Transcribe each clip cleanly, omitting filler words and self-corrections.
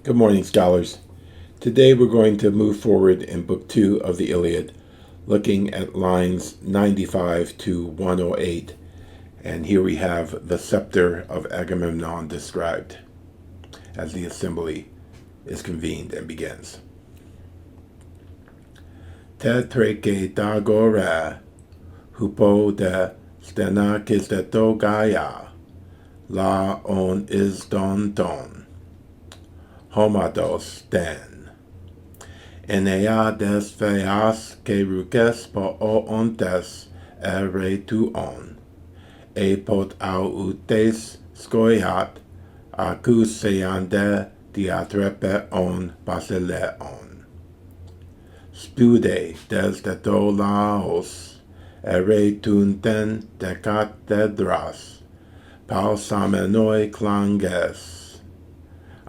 Good morning, scholars. Today we're going to move forward in Book 2 of the Iliad, looking at lines 95 to 108. And here we have the scepter of Agamemnon described as the assembly is convened and begins. Tetreke dagora, hupo de stenakis de togaya, la on is don ton. Homados den. Eneades feas keruges po ontes ere tuon. Epot autes skoiat akuseande diatrepe on basileon. Spude des detolaos ere tunten decatedras pausamenoi clanges.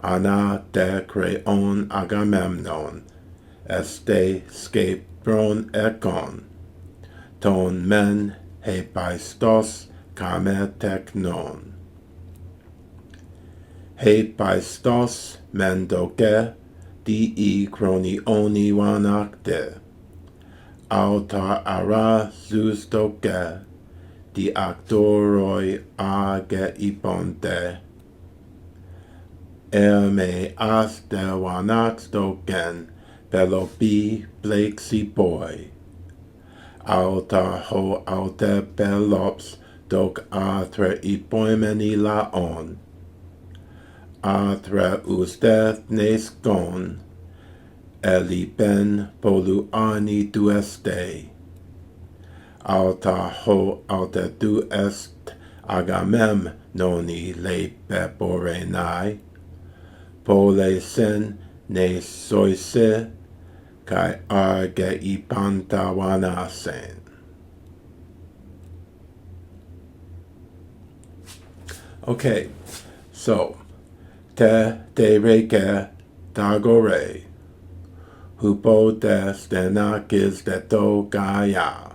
Ana de creon Agamemnon, este skepron ekon, ton men hepaistos kame teknon. Hepaistos mendoke, dii kronioni wanakte, autar ara zuzdoke, di actoroi age iponte, me as de wanax doken pelopi blexi boy. Auta ho aute pelops dok atre ipoimeni laon. Atre usteth nescon. Elipen poluani dueste. Auta ho aute du est Agamemnoni lepeporenai. Pole sen ne soise kai arge ipantawanasen. Okay, so te reke tagore hupo des denakis deto gaya.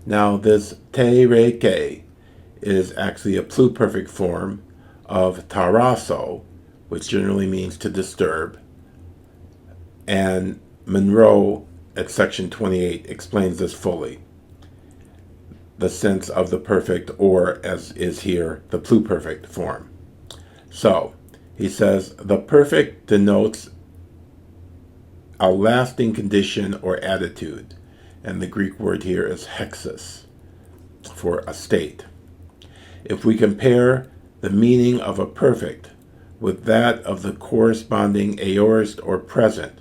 Now this te reke is actually a pluperfect form of tarasso, which generally means to disturb. And Monroe at section 28 explains this fully. The sense of the perfect, or as is here, the pluperfect form. So, he says, the perfect denotes a lasting condition or attitude. And the Greek word here is hexis, for a state. If we compare the meaning of a perfect with that of the corresponding aorist or present,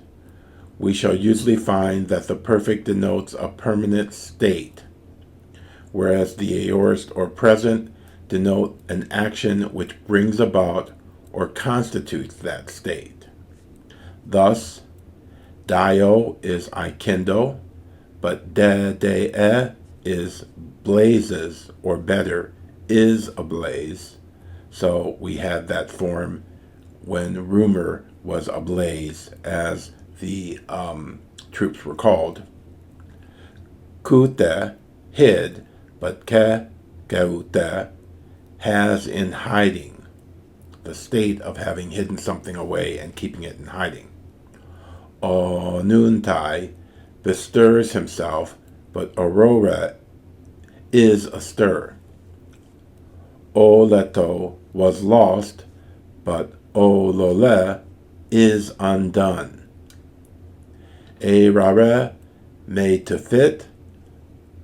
we shall usually find that the perfect denotes a permanent state, whereas the aorist or present denote an action which brings about or constitutes that state. Thus, dio is I kindle, but de is blazes, or better, is ablaze. So we had that form when rumor was ablaze, as the troops were called. Kute, hid, but keute, has in hiding, the state of having hidden something away and keeping it in hiding. Onuntai, bestirs himself, but aurora is astir. Oleto was lost, but olole is undone. Erare made to fit,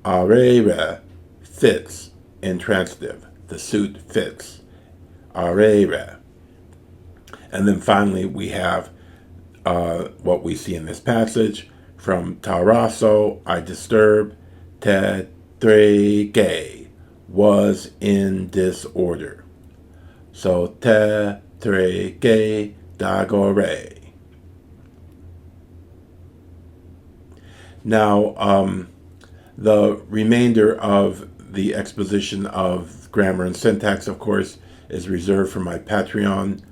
arere fits, intransitive. The suit fits. Arere. And then finally we have what we see in this passage from tarasso, I disturb, tetreke, was in disorder. So tetreke dagore. Now, the remainder of the exposition of grammar and syntax, of course, is reserved for my Patreon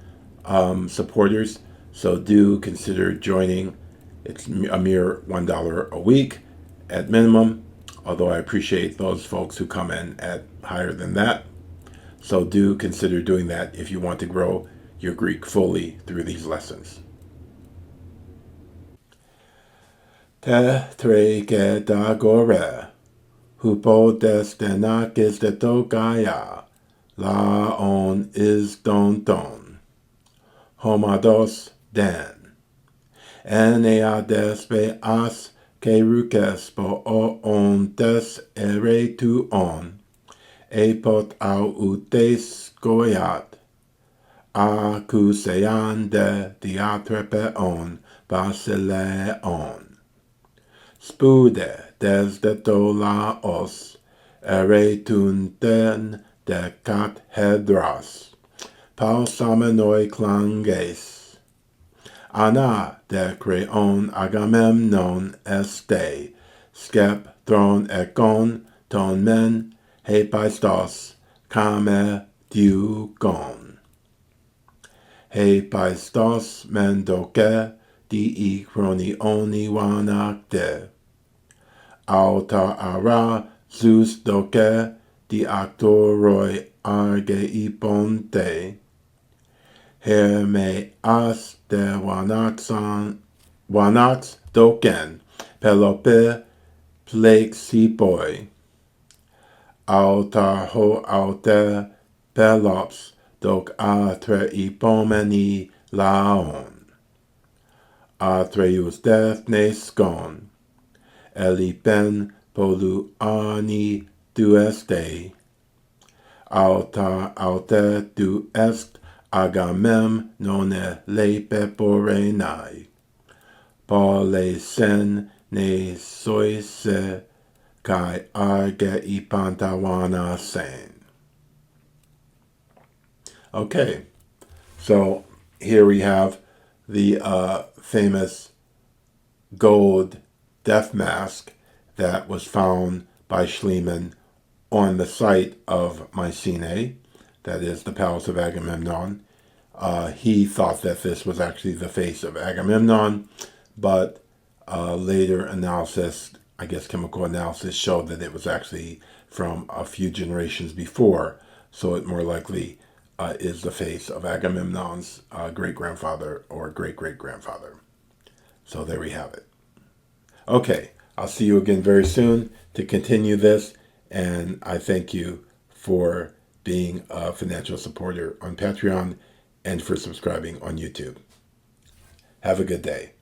supporters. So do consider joining. It's a mere $1 a week at minimum, although I appreciate those folks who come in at higher than that. So do consider doing that if you want to grow your Greek fully through these lessons. Te tre ke dagore, hupo des denakis de togaya, la on is don don, homados den, eneades be as kerukes po o on des ere tu on, epot au utes goyat, akusean de diatrepe on, basile on. Spude des de tolaos, eretunten de cathedras, pausamenoi clanges. Ana de creon Agamemnon este, skep thron ekon ton men, hepaistos, kame diugon. Hepaistos men doke, dii chronioni wanakte. Auta ara Zeus doke di actoroi arge iponte. Herme as de wanax doken pelope plexipoi. Auta ho aute pelops doc atre ipomeni laon. Atreus dethnes elipen polu ani dueste, aute du est Agamemnone lepeporenai, pole sen ne soise kai arge ipantawana sen. Okay, so here we have the famous gold death mask that was found by Schliemann on the site of Mycenae, that is the palace of Agamemnon. He thought that this was actually the face of Agamemnon, but later analysis, I guess chemical analysis, showed that it was actually from a few generations before, so it more likely is the face of Agamemnon's great-grandfather or great-great-grandfather. So there we have it. Okay, I'll see you again very soon to continue this, and I thank you for being a financial supporter on Patreon and for subscribing on YouTube. Have a good day.